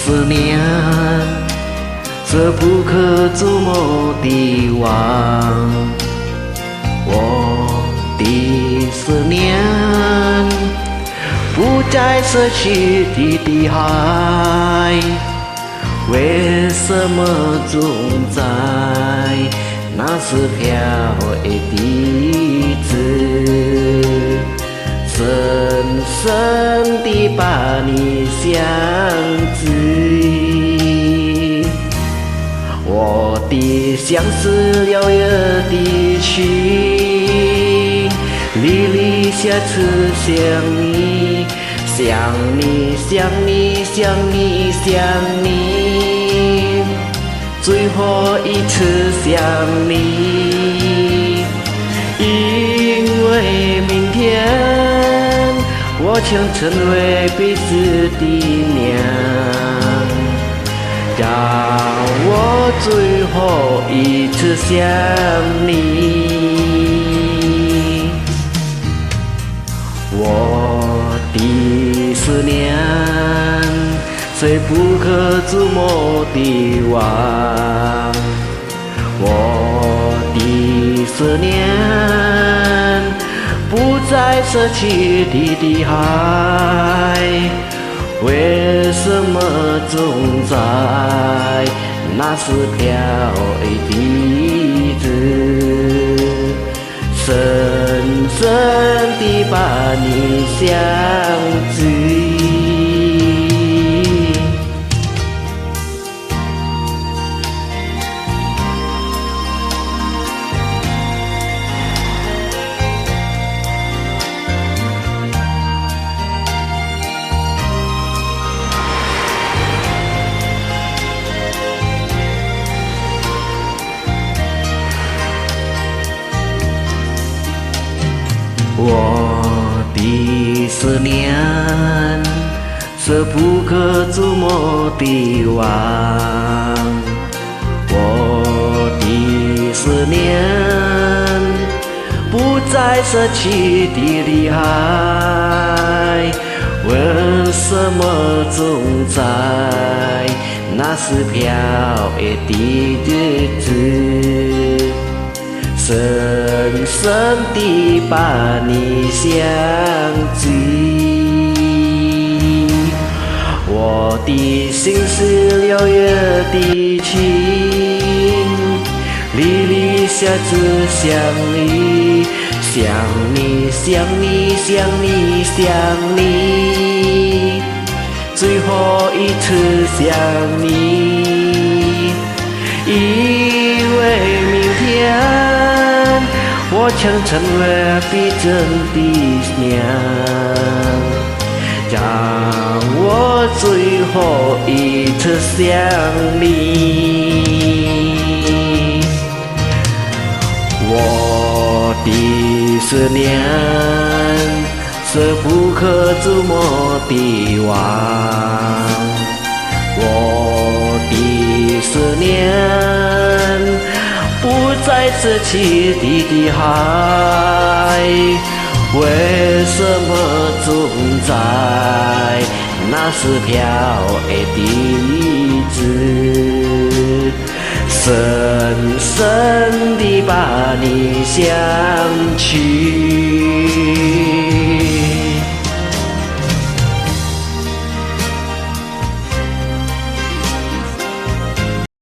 思念，这不可捉摸的网。我的思念，不再失去的海，为什么总在那是飘的字，深深地把你想起。我的相思遥远的去，离离下次想你，想你，想你，想你，想你，最后一次想你。因为明天我将成为彼此的娘，让我最后一次想你。我的思念，虽不可捉摸的网。我的思念，不再失去的海，为什么总在那是飘的字，深深地把你想起。我的思念，是不可捉摸的网。我的思念，不再失去的海，为什么总在那是飘的日子，深深地把你想起。我的心是遥远的情，离离下次想你，想你，想你，想你，想你，最后一次想你。因为明天我将成为彼此的娘，让我最后一次想你。我的思念，是不可捉摸的网。我的思念，不再失去的海，为什么总在那是飘的字，深深地把你想起。